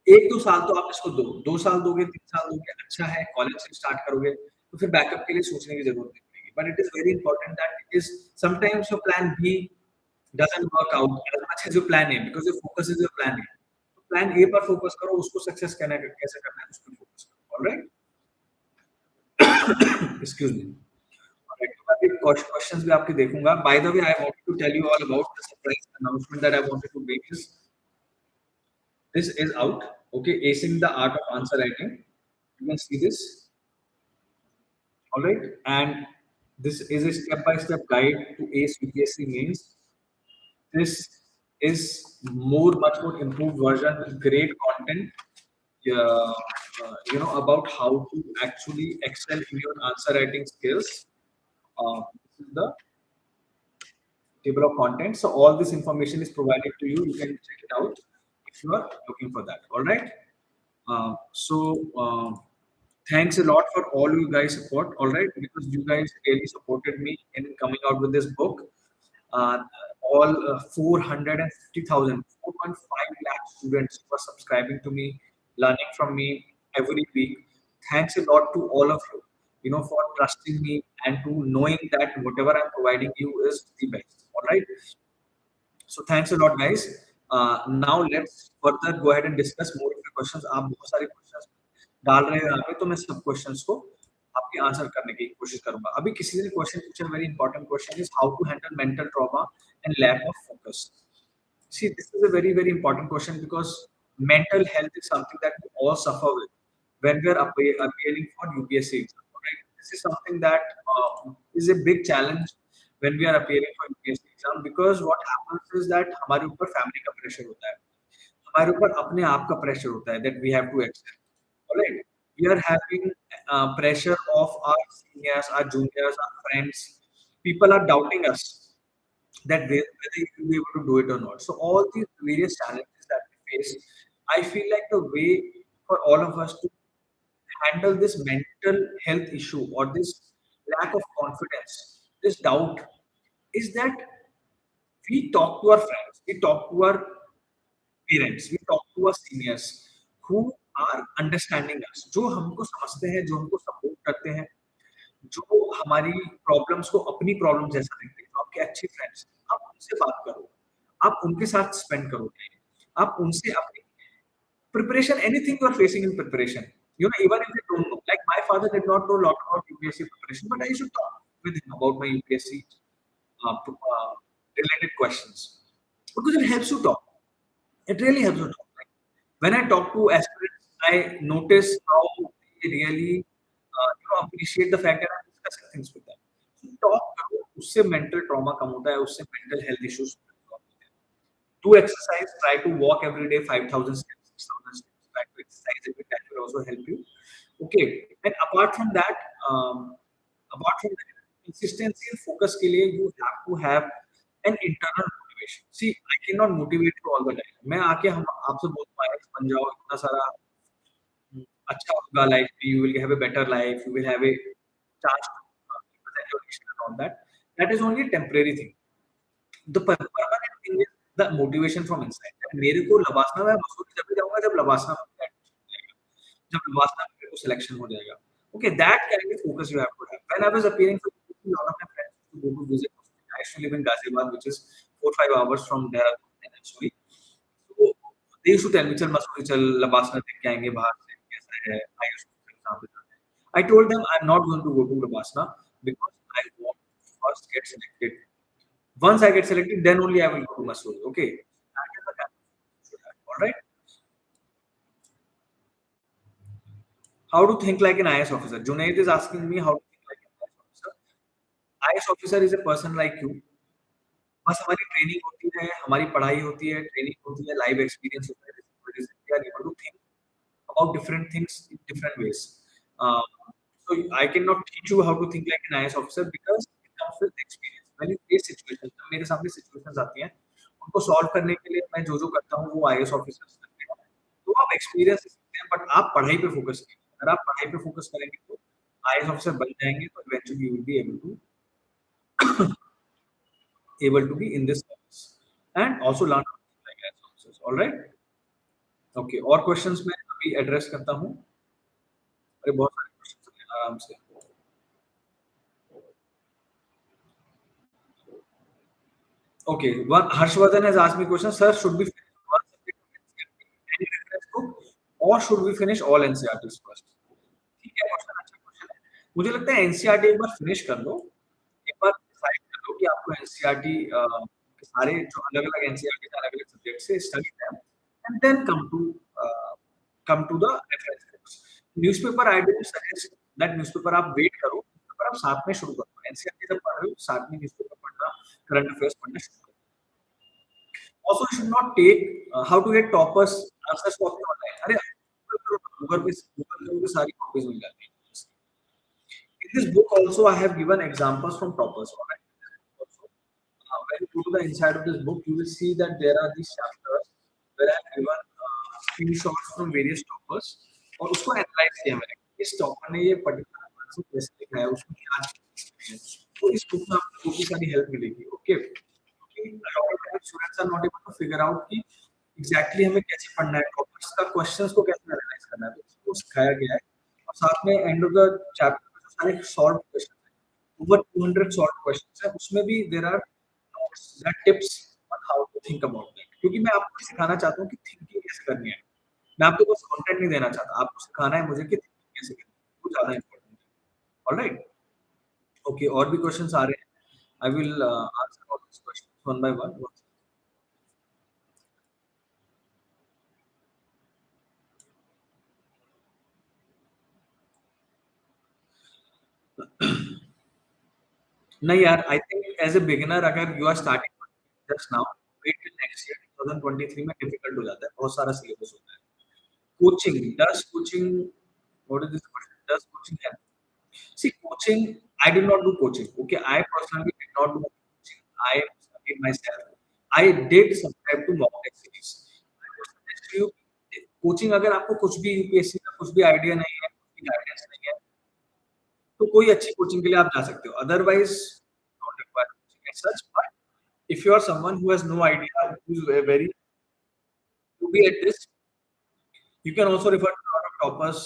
1-2 साल तो आप इसको 2 साल दोगे, 3 साल दोगे, अच्छा है, कॉलेज से स्टार्ट करोगे, तो फिर बैकअप के लिए सोचने की जरूरत नहीं पड़ेगी. But it is very important that it is sometimes your plan B doesn't work out as much as your plan A because your focus is your plan A. Plan A पर focus करो, उसको success कैसे करना है उस पर focus करो. Alright, excuse me. Alright, questions भी आपके देखूंगा. By the way, I wanted to tell you all about the surprise announcement that I wanted to make. This is out. Okay, acing the art of answer writing. You can see this. All right, and this is a step-by-step guide to ace UPSC mains. This is much more improved version with great content. Yeah, about how to actually excel in your answer writing skills. This is the table of contents. So all this information is provided to you. You can check it out if you are looking for that. All right. So thanks a lot for all you guys support. All right, because you guys really supported me in coming out with this book. Uh, all 450,000, 4.5 lakh students who are subscribing to me, learning from me every week. Thanks a lot to all of you, for trusting me and to knowing that whatever I'm providing you is the best. All right. So thanks a lot, guys. Now let's further go ahead and discuss more of your questions. आप बहुत सारे questions डाल रहे हो यहाँ पे, तो मैं सब questions को आपके आंसर करने की कोशिश करूंगा. अभी किसी ने क्वेश्चन पूछा, very important question is how to handle mental trauma and lack of focus. See, this is a very, very important question because mental health is something that we all suffer with when we are appearing for UPSC exam. Right? This is something that is a big challenge when we are appearing for UPSC exam because what happens is that हमारे ऊपर family का pressure होता है, हमारे ऊपर अपने आप का pressure होता है that we have to excel. Alright, we are having pressure of our seniors, our juniors, our friends. People are doubting us that whether you will be able to do it or not. So all these various challenges that we face, I feel like the way for all of us to handle this mental health issue or this lack of confidence, this doubt, is that we talk to our friends, we talk to our parents, we talk to our seniors who are understanding us, जो हमको समझते हैं, जो हमको support करते हैं, जो हमारी प्रॉब्लम्स को अपनी प्रॉब्लम जैसा देखते हैं, जो आपके अच्छे फ्रेंड्स, आप उनसे बात करो, आप उनके साथ स्पेंड करो टाइम, आप उनसे अपनी preparation, anything you are facing in preparation, even if you don't know. Like my father did not know a lot about UPSC preparation, but I should talk with him about my UPSC related questions because it helps you talk. It really helps you talk. Like, when I talk to aspirants, I notice how they really appreciate the fact that I'm discussing things with them. So talk करो, उससे mental trauma कम होता है, उससे mental health issues कम होते हैं. Do exercise, try to walk every day 5,000 steps, 6,000 steps. Try to exercise every day, that will also help you. Okay, and apart from that, consistency and focus के लिए you have to have an internal motivation. See, I cannot motivate you all the time. मैं आके हम आपसे बोलूँ IAS बन जाओ, इतना सारा अच्छा होगा life में, you will have a better life, you will have a chance to present your nation and all that. That is only a temporary thing. The permanent thing is the motivation from inside. मेरे को लबासना में मसूरी जब भी जाऊंगा जब लबासना में admission मिलेगा, जब लबासना में मेरे को selection हो जाएगा. Okay, that kind of focus you have to have. When I was appearing for UPSC, a lot of my friends used to go to visit. I used to live in Ghaziabad, which is 4-5 hours from there and Missouri. So they used to tell me, "चल मसूरी चल, लबासना देख के आएंगे बाहर से कैसा है." I used to tell them, I told them I'm not going to go to Labasna because I want to first get selected. Once I get selected, then only I will go to Missouri. Okay, that is the kind of thing you should have. All right. How to think like an IAS officer? Junaid is asking me how to think like an IAS officer. IAS officer is a person like you. बस हमारी training होती है, हमारी पढ़ाई होती है, training होती है, लाइव एक्सपीरियंस होता है, we are able to think about different things in different ways. So I cannot teach you how to think like an IAS officer because it comes with experience. When you face situations, मेरे सामने situations आती हैं, उनको solve करने के लिए मैं जो करता हूँ वो IAS officers करते हैं. तो आप experience सीखते हैं, but आप पढ़ाई पे focus कीजिए. अगर आप पढ़ाई पे focus करेंगे तो IAS officer बन जाएंगे, तो eventually you will be able to be in this service and also learn like IAS officers. All right. Okay. और questions मैं अभी address करता हूँ. अरे बहुत सारे questions हैं, आराम से. Okay, one Harshvardhan has asked me question, sir, should we finish one subject of NCERT and reference book or should we finish all NCERTs first? ठीक है, क्वेश्चन अच्छा क्वेश्चन है. मुझे लगता है एनसीईआरटी एक बार फिनिश कर लो, एक बार डिसाइड कर लो कि आपको एनसीईआरटी के सारे जो अलग-अलग एनसीईआरटी के अलग-अलग सब्जेक्ट से स्टडी है and then come to the reference books. Newspaper I don't suggest that newspaper आप वेट करो, न्यूज़पेपर आप साथ में शुरू करो. एनसीईआरटी जब पढ़ रहे हो साथ में न्यूज़पेपर पढ़ना, करंट अफेयर्स पढ़ना शुरू करो. Also, you should not take how to get toppers answers copy online. अरे गूगल पे सारी कॉपीज मिल जाती हैं। In this book also I have given examples from toppers. Alright? Also, when you go to the inside of this book, you will see that there are these chapters where I have given screenshots from various toppers और उसको analyse किया मैंने इस topper ने ये particular answer कैसे लिखा है उसमें क्या experience है। तो इस बुक में आपको काफी सारी हेल्प मिलेगी okay students are not able to figure out कि एग्जैक्टली हमें कैसे पढ़ना है टॉपर्स का क्वेश्चंस को कैसे एनालाइज करना है तो इसको सिखाया गया है और साथ में एंड ऑफ द चैप्टर में जो सारे सॉल्व क्वेश्चन है ओवर 200 सॉल्व क्वेश्चंस है उसमें भी there are notes that tips on how to think about that क्योंकि मैं आपको सिखाना चाहता हूं कि थिंकिंग कैसे करनी है मैं आपको बस कंटेंट नहीं देना चाहता आपको सिखाना है मुझे कि थिंकिंग कैसे करनी है वो ज्यादा इंपॉर्टेंट है ऑलराइट ओके और भी क्वेश्चंस आ रहे हैं I will answer all this questions one by one नहीं यार I think as a beginner अगर you are starting just now wait till next year 2023 में डिफिकल्ट हो जाता है बहुत सारा सिलेबस होता है coaching does coaching what is this question does coaching help see coaching I did not do coaching okay I personally did not do coaching I studied myself I did subscribe to mock test series I would suggest you coaching अगर आपको कुछ भी UPSC का कुछ भी idea नहीं है कुछ भी गाइडेंस नहीं है तो कोई अच्छी कोचिंग के लिए आप जा सकते हो otherwise don't require coaching as such but if you are someone who has no idea who is very to be at this you can also refer to a lot of toppers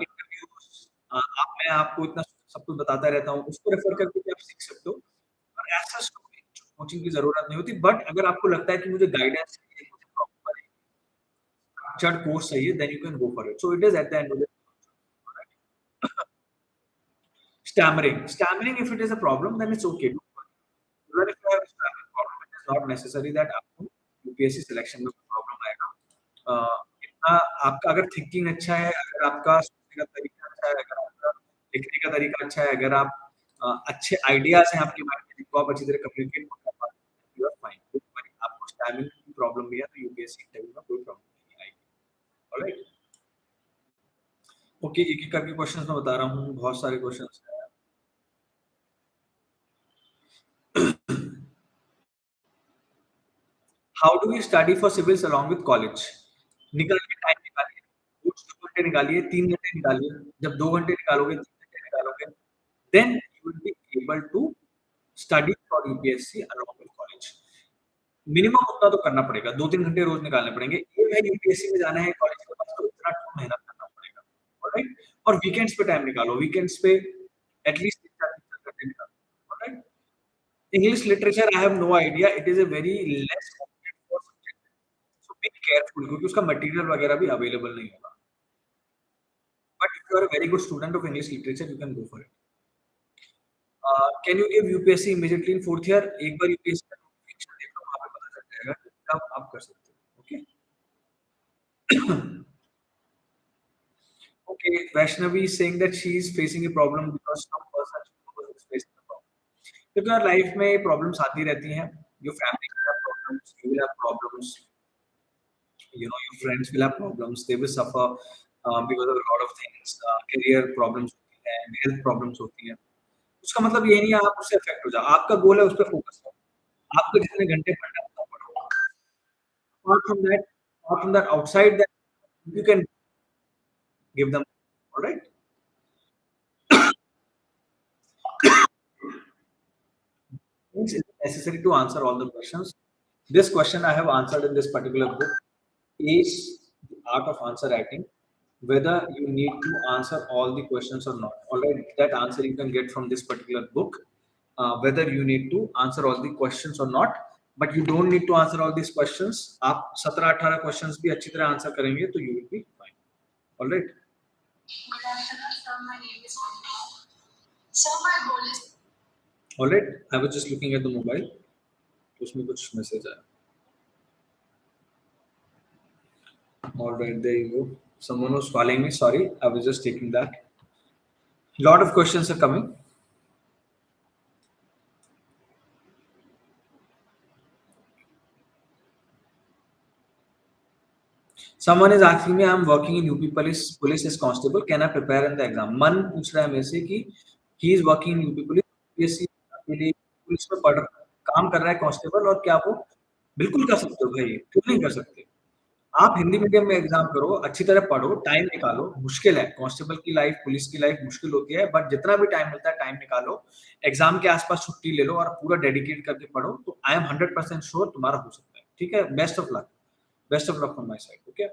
interviews आप मैं आपको इतना सब कुछ बताता रहता हूँ उसको रेफर करके भी आप सीख सकते हो और ऐसा कोचिंग की जरूरत नहीं होती बट अगर आपको लगता है कि मुझे गाइडेंस चाहिए मुझे प्रॉपर स्ट्रक्चर्ड कोर्स चाहिए then you can go for it so it is at the end of the stammering if it is a problem then it's okay even if you have a stammering problem it is not necessary that आपको UPSC selection में problem आएगा इतना आपका अगर thinking अच्छा है अगर आपका सोचने का तरीका अच्छा है अगर आपका लिखने का तरीका अच्छा है अगर आप अच्छे आइडियाज हैं आपके माइंड में जिनको आप अच्छी तरह कम्युनिकेट कर पाते हैं यू आर फाइन आपको स्टैमिना की प्रॉब्लम भी है तो यूपीएससी इंटरव्यू में कोई प्रॉब्लम नहीं आएगी ऑलराइट ओके एक एक करके क्वेश्चंस मैं बता रहा हूँ बहुत सारे क्वेश्चंस हैं how do we study for civils along with college निकालिए टाइम निकालिए रोज 2 घंटे निकालिए 3 घंटे निकालिए जब 2 घंटे निकालोगे 3 घंटे निकालोगे then you will be able to study for UPSC along with college minimum उतना तो करना पड़ेगा 2-3 घंटे रोज निकालने पड़ेंगे ये है यूपीएससी में जाना है कॉलेज के पास तो इतना मेहनत करना पड़ेगा ऑलराइट और वीकेंड्स पे टाइम निकालो वीकेंड्स पे एटलीस्ट 3-4 घंटे निकालो alright English literature, I have no idea. It is a very less competitive subject. So be careful क्योंकि उसका material वगैरह भी available नहीं होगा. But if you are a very good student of English literature, you can go for it. Can you give UPSC immediately in fourth year? एक बार UPSC का notification देख लो वहाँ पे पता चल जाएगा कि कब आप कर सकते हो. Okay. Okay. Vaishnavi is saying that she is facing a problem because some person she knows is facing a problem. क्योंकि यार लाइफ में प्रॉब्लम्स आती रहती हैं. Your family will have problems. You will have problems. You know your friends will have problems they will suffer because of a lot of things career problems होती हैं health problems होती हैं उसका मतलब ये नहीं है आप उससे अफेक्ट हो जाओ आपका गोल है उस पर फोकस करो आपको जितने घंटे पढ़ना है उतना पढ़ो apart from that outside that you can give them all right means it's necessary to answer all the questions this question I have answered in this particular book is the art of answer writing whether you need to answer all the questions or not all right that answer you can get from this particular book whether you need to answer all the questions or not but you don't need to answer all these questions आप 17-18 questions भी अच्छी तरह answer करेंगे तो you will be fine all right good afternoon sir my name is Manuj sir my goal is all right I was just looking at the mobile तो उसमें कुछ message आया all right there you go someone was calling me sorry I was just taking that lot of questions are coming Someone is asking me, I'm working in UP police as constable. Can I prepare in the exam? मन पूछ रहा है मेरे से कि he is working in UP police, UPSC के लिए police में पढ़ काम कर रहा है कांस्टेबल, और क्या वो बिल्कुल कर सकते हो भाई, क्यों नहीं कर सकते? आप हिंदी मीडियम में एग्जाम करो, अच्छी तरह पढ़ो, टाइम निकालो। मुश्किल है कांस्टेबल की लाइफ, पुलिस की लाइफ मुश्किल होती है, बट जितना भी टाइम मिलता है टाइम निकालो, एग्जाम के आसपास छुट्टी ले लो और पूरा डेडिकेट करके पढ़ो, तो आई एम 100% श्योर तुम्हारा हो सकता है। ठीक है, best of luck, best of luck from my side. Okay,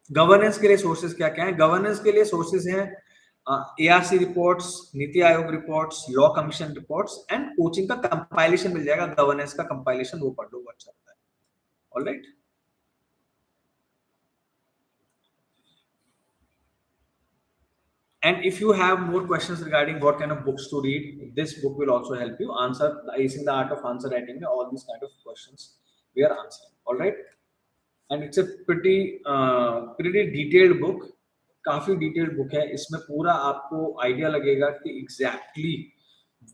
governance के लिए सोर्सेज क्या क्या है? गवर्नेंस के लिए सोर्सेज हैं ARC reports, NITI Aayog reports, law commission reports and coaching का कंपाइलेशन मिल जाएगा। गवर्नेंस का कंपाइलेशन वो पढ़ लो, वो अच्छा होता है। Alright, and if you have more questions regarding what kind of books to read, this book will also help you answer using the art of answer writing. All these kind of questions we are answering. All right, and it's a pretty detailed book. काफी detailed book है, इसमें पूरा आपको idea लगेगा कि exactly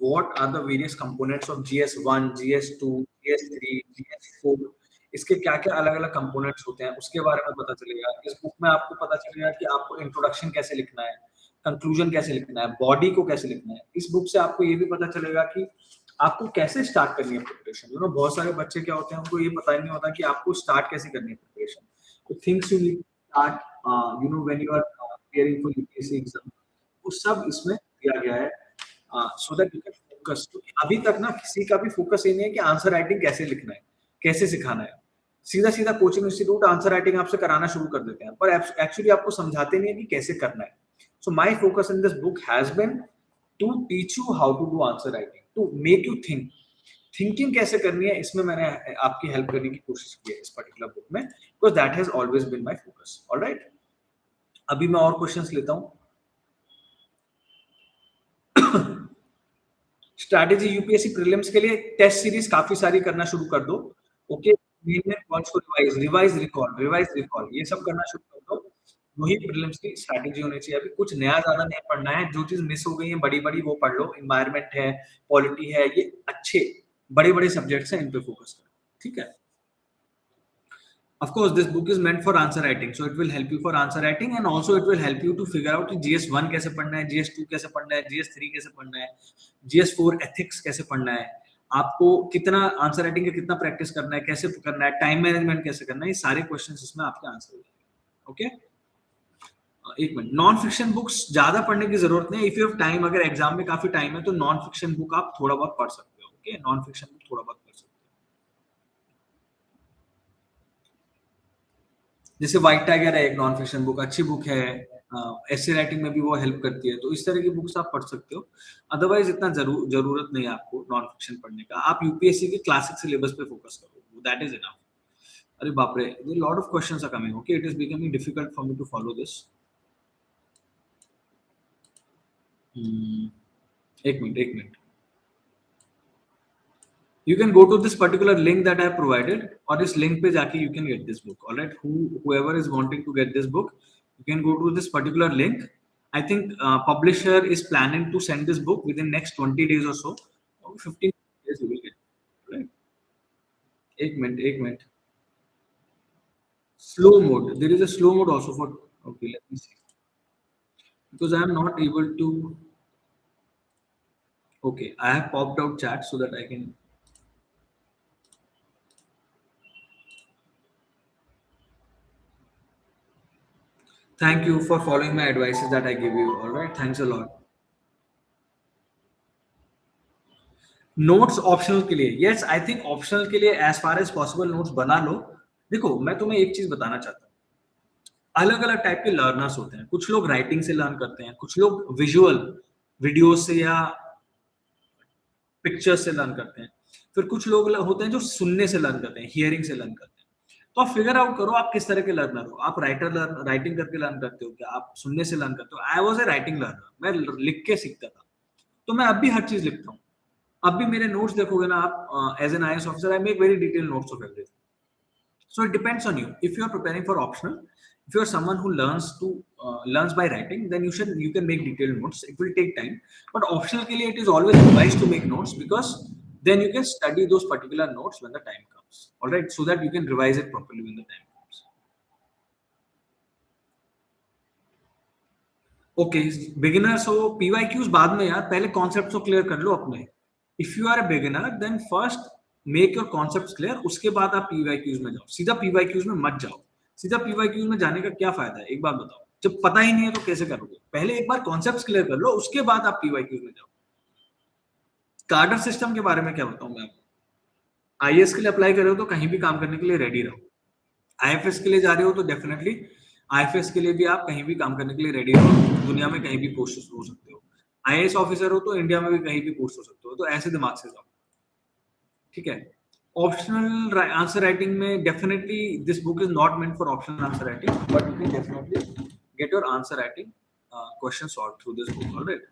what are the various components of GS1, GS2, GS3, GS4, इसके क्या क्या अलग अलग कंपोनेंट्स होते हैं उसके बारे में पता चलेगा। इस बुक में आपको पता चलेगा कि आपको इंट्रोडक्शन कैसे लिखना है, कंक्लूजन कैसे लिखना है, बॉडी को कैसे लिखना है। इस बुक से आपको ये भी पता चलेगा कि आपको कैसे स्टार्ट करनी है प्रिपरेशन। बहुत सारे बच्चे क्या होते हैं, उनको ये पता ही नहीं होता कि आपको स्टार्ट कैसे करनी है प्रिपरेशन। तो things you need start when you are preparing for UPSC exam, वो सब इसमें दिया गया है so that you can focus. क्योंकि अभी तक ना किसी का भी फोकस ये नहीं है कि आंसर राइटिंग कैसे लिखना है, कैसे सिखाना है। सीधा सीधा कोचिंग इंस्टीट्यूट आंसर राइटिंग आपसे कराना शुरू कर देते हैं, पर एक्चुअली आपको समझाते नहीं है कि कैसे करना है। So my focus in this book has been to teach you how to do answer writing, to make you think. Thinking कैसे करनी है, इसमें मैंने आपकी हेल्प करने की कोशिश की है इस पर्टिकुलर बुक में, because that has always been my focus. Alright, अभी मैं और क्वेश्चंस लेता हूं। स्ट्रैटेजी यूपीएससी प्रीलिम्स के लिए टेस्ट सीरीज काफी सारी करना शुरू कर दो। ओके, रिवाइज रिकॉल ये सब करना शुरू कर दो। वही प्रीलिम्स की स्ट्रैटेजी होनी चाहिए। अभी कुछ नया ज्यादा नहीं पढ़ना है, जो चीज मिस हो गई है बड़ी बड़ी वो पढ़ लो। इन्वायरमेंट है, पॉलिटी है, ये अच्छे बड़े बड़े सब्जेक्ट्स हैं, इन पे फोकस करो। ठीक है, of course this book is meant for answer writing, so it will help you for answer writing, and also it will help you to figure out कि GS1 कैसे पढ़ना है, GS2 कैसे पढ़ना है, GS3 कैसे पढ़ना है, GS4 एथिक्स कैसे पढ़ना है, आपको कितना आंसर राइटिंग का कितना प्रैक्टिस करना है, कैसे करना है, टाइम मैनेजमेंट कैसे करना है, ये सारे क्वेश्चंस इसमें आपके आंसर हो जाएंगे। ओके, एक मिनट, नॉन फिक्शन बुक्स ज्यादा पढ़ने की जरूरत नहीं। इफ यू हैव टाइम, अगर एग्जाम में काफी टाइम है तो नॉन फिक्शन बुक आप थोड़ा बहुत पढ़ सकते हो। ओके, नॉन फिक्शन बुक थोड़ा बहुत पढ़ सकते हो, जैसे व्हाइट टाइगर है एक नॉन फिक्शन बुक, अच्छी बुक है, एसे राइटिंग में भी वो हेल्प करती है, तो इस तरह की बुक्स आप पढ़ सकते हो। अदरवाइज इतना जरूरत नहीं है आपको नॉन फिक्शन पढ़ने का। आप यूपीएससी के क्लासिक सिलेबस पे फोकस करो, दैट इज इनफ। अरे बाप रे, lot of questions are coming. Okay, it is becoming difficult for me to follow this. एक minute, you can go to this particular link that I have provided, or this link पे जाके you can get this book. All right, whoever is wanting to get this book, you can go to this particular link. I think publisher is planning to send this book within next 20 days or so, or 15 days you will get. Right? एक minute. Slow mode. There is a slow mode also for. Okay, let me see. Because I am not able to. Okay, I have popped out chat so that I can. Thank you for following my advices that I give you. All right, thanks a lot. Notes optional के लिए, yes I think optional के लिए as far as possible notes बना लो। देखो, मैं तुम्हें एक चीज बताना चाहता हूँ, अलग अलग टाइप के लर्नर्स होते हैं। कुछ लोग राइटिंग से लर्न करते हैं, कुछ लोग विजुअल वीडियो से या पिक्चर से लर्न करते हैं, फिर कुछ लोग होते हैं जो सुनने से लर्न करते हैं, हियरिंग से लर्न करते हैं। तो आप फिगर आउट करो आप किस तरह के लर्नर हो। आप राइटिंग करके लर्न करते हो क्या, आप सुनने से लर्न करते हो? I was a writing learner, मैं लिख के सीखता था, तो मैं अब भी हर चीज लिखता हूँ। अब भी मेरे नोट्स देखोगे ना आप, as an IAS officer I make very detail notes of everything. So it depends on you. If you are preparing for optional, if you are someone who learns by writing, then you can make detailed notes. It will take time, but optional के लिए it is always advised to make notes, because then you can study those particular notes when the time comes. all right, so that you can revise it properly when the time comes. Okay, beginners हो PYQs बाद में यार, पहले concept तो clear कर लो अपने. If you are a beginner then first make your concepts clear, उसके बाद आप पीवाईक्यूज में जाओ. सीधा पीवाईक्यूज में मत जाओ. सीधा पीवाईक्यूज में जाने का क्या फायदा है, एक बात बताओ. जब पता ही नहीं है तो कैसे करोगे? पहले एक बार कॉन्सेप्ट्स क्लियर कर लो, उसके बाद आप पीवाईक्यूज में जाओ. कार्डर सिस्टम के बारे में क्या बताऊं मैं आपको. आईएएस के लिए अप्लाई कर रहे हो तो कहीं भी काम करने के लिए रेडी रहो. आईएफएस के लिए जा रहे हो तो डेफिनेटली आईएफएस के लिए भी आप कहीं भी काम करने के लिए रेडी हो. दुनिया में कहीं भी पोस्ट हो सकते हो. आईएएस ऑफिसर हो तो इंडिया में भी कहीं भी पोस्ट हो सकते हो. तो ऐसे दिमाग से जाओ, ठीक है. ऑप्शनल आंसर राइटिंग में definitely this book is not meant for optional answer writing, but you can definitely get your answer writing question solve through this book. Alright.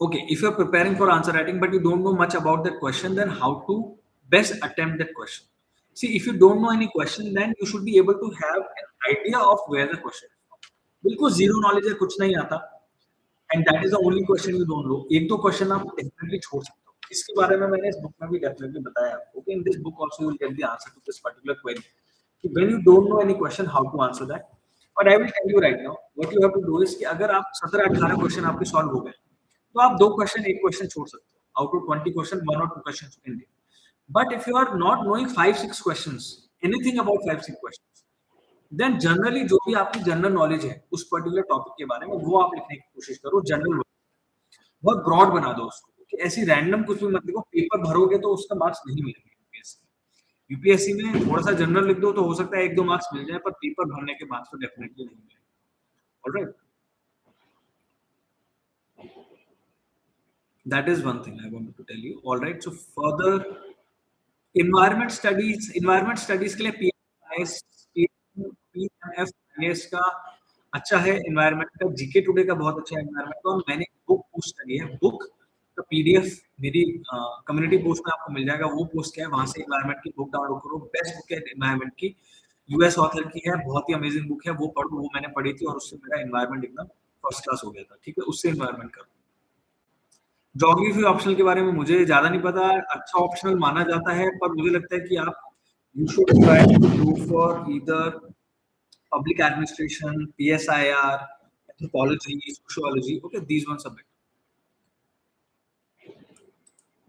Okay, if you're preparing for answer writing but you don't know much about that question, then how to best attempt that question? See, if you don't know any question, then you should be able to have an idea of where the question is from. बिल्कुल zero knowledge है, कुछ नहीं आता, and that is the only question you don't know. एक दो question आप definitely छोड़ सकते हो. इसके बारे में मैंने इस बुक में भी डेफिनेटली बताया आपको. Okay, in this book also you will get the answer to this particular query. When you don't know any question, how to answer that? But I will tell you right now, what you have to do is कि अगर आप 17-18 question आपके solve हो गए, तो आप दो question एक क्वेश्चन छोड़ सकते हो. Out of 20 question 1 or 2 question can do. But if you are not knowing 5-6 questions, anything about 5-6 questions, then generally जो भी आपकी जनरल नॉलेज है उस पर्टिकुलर टॉपिक के बारे में, वो आप लिखने की कोशिश करो. जनरल बहुत ब्रॉड बना दो उसको, कि ऐसी रैंडम कुछ भी मत लिखो. पेपर भरोगे तो उसका मार्क्स नहीं मिलेंगे. यूपीएससी में थोड़ा सा जनरल लिख दो तो हो सकता है 1-2 मार्क्स मिल जाए, पर पेपर भरने के बाद तो डेफिनेटली नहीं मिलेंगे. Alright. That is one thing I wanted to tell you. All right. So further, environment studies के लिए PMS, PMF, IAS का अच्छा है. environment का जीके टुडे का बहुत अच्छा है. environment का मैंने बुक पोस्ट करी है. बुक का पीडीएफ मेरी कम्युनिटी पोस्ट में आपको मिल जाएगा. वो पोस्ट क्या है, वहां से environment की बुक डाउनलोड करो. बेस्ट बुक है environment की, यूएस ऑथर की है. बहुत ही अमेजिंग बुक है. वो पढ़ो. वो मैंने पढ़ी थी और उससे मेरा environment एकदम फर्स्ट क्लास हो गया था. ठीक है, उससे environment करो. ज्योग्राफी ऑप्शनल के बारे में मुझे ज्यादा नहीं पता. अच्छा ऑप्शनल माना जाता है, पर मुझे लगता है कि आप you should try to go for either public administration, PSIR, anthropology, sociology. Okay, these ones are better.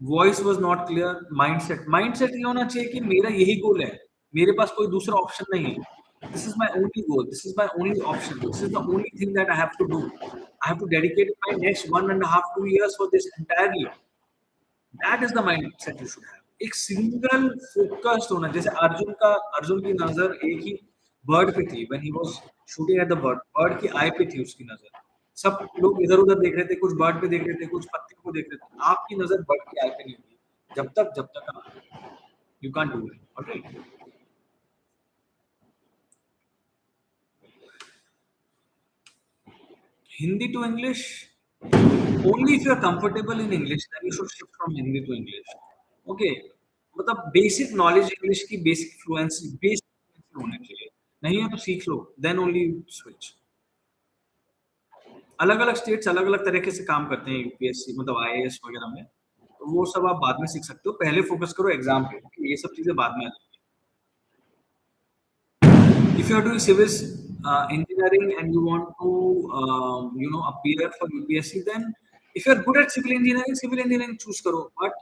Voice was not clear. Mindset ये होना चाहिए कि मेरा यही गोल है, मेरे पास कोई दूसरा ऑप्शन नहीं है. This is my only goal. This is my only option. This is the only thing that I have to do. I have to dedicate my next 1.5-2 years for this entirely. That is the mindset you should have. एक single focused होना. जैसे अर्जुन की नजर एक ही bird पे थी. when he was shooting at the bird की आई पे थी उसकी नजर. सब लोग इधर उधर देख रहे थे, कुछ बर्ड पे देख रहे थे, कुछ पत्ते को देख रहे थे. आपकी नजर बर्ड की आई पे नहीं होगी जब तक आप you can't do it. Alright. Hindi to English, only if you are comfortable in English, then you should shift from Hindi to English. Okay, मतलब basic knowledge English की basic fluency होने चाहिए. नहीं है तो सीख लो, then only switch. अलग अलग स्टेट्स अलग अलग तरीके से काम करते हैं यूपीएससी मतलब आईएएस वगैरह में. तो वो सब आप बाद में सीख सकते हो. पहले फोकस करो एग्जाम पे. ये सब चीजें बाद में आ जाएंगी. If you are doing civil engineering and you want to appear for UPSC, then if you are good at civil engineering choose करो. But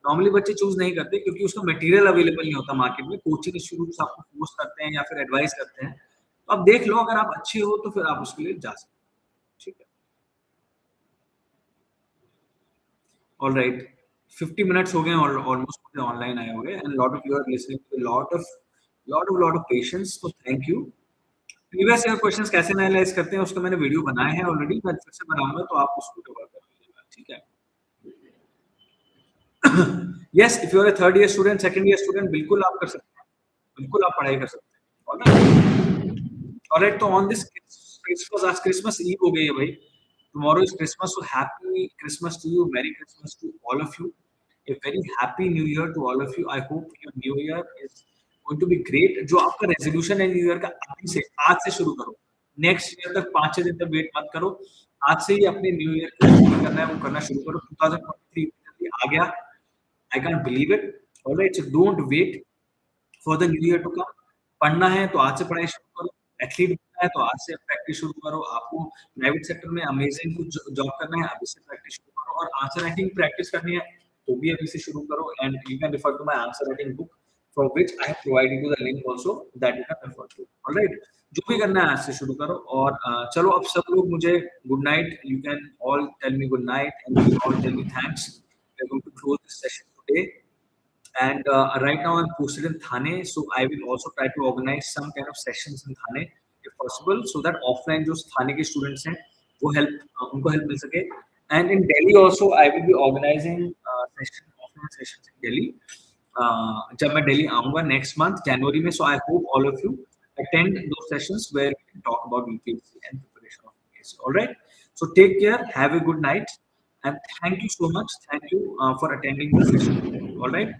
normally बच्चे चूज नहीं करते क्योंकि उसका मटेरियल अवेलेबल नहीं होता मार्केट में. कोचिंग इंस्टीट्यूट्स आपको फोर्स करते हैं या फिर एडवाइस करते हैं. तो आप देख लो, अगर आप अच्छे हो तो फिर आप उसके लिए जा सकते हो. ठीक है. ऑल राइट, 50 मिनट्स हो गए ऑलमोस्ट मुझे ऑनलाइन आए हुए. And lot of you are listening with lot of patience. तो thank you. Previous year questions कैसे एनालाइज करते हैं उसका मैंने वीडियो बनाया है ऑलरेडी. मैं फिर से बनाऊंगा तो आप उसको कवर कर लीजिएगा. ठीक है. Yes, if you are a third year student, second year student, बिल्कुल आप कर सकते हैं. बिल्कुल आप पढ़ाई कर सकते हैं. ऑलराइट. तो ऑन दिस क्रिसमस, आज क्रिसमस ईव हो गई है भाई. Tomorrow is Christmas. So happy Christmas to you. Merry Christmas to all of you. A very happy new year to all of you. I hope your new year is going to be great. जो आपका resolution है new year का, आज से शुरू करो. Next year तक 5-6 दिन तक वेट मत करो. आज से ही अपने न्यू ईयर को जो भी करना है वो करना शुरू करो. 2023 आ गया. I can't believe it. All right, so don't wait for the new year to come. पढ़ना है तो आज से पढ़ाई शुरू करो. एथलीट बनना है तो आज से प्रैक्टिस शुरू करो. आपको प्राइवेट सेक्टर में अमेजिंग कुछ जॉब करना है, अभी से प्रैक्टिस शुरू करो. और आंसर राइटिंग प्रैक्टिस करनी है तो भी अभी से शुरू करो. And you can refer to my answer writing book for which I have provided you the link also that you can refer to. All right. जो भी करना है आज से शुरू करो. और चलो अब सब लोग मुझे good night. You can all tell me good night and you can all tell me thanks. We are going to close this session today. And right now I'm posted in Thane, so I will also try to organize some kind of sessions in Thane if possible, so that offline जो Thane के students हैं वो उनको help मिल सके. And in Delhi also I will be organizing offline sessions in Delhi. जब मैं दिल्ली आऊँगा next month January में, so I hope all of you attend those sessions where we can talk about UPSC and preparation of UPSC. All right. So take care. Have a good night. And thank you so much. Thank you for attending the session. All right.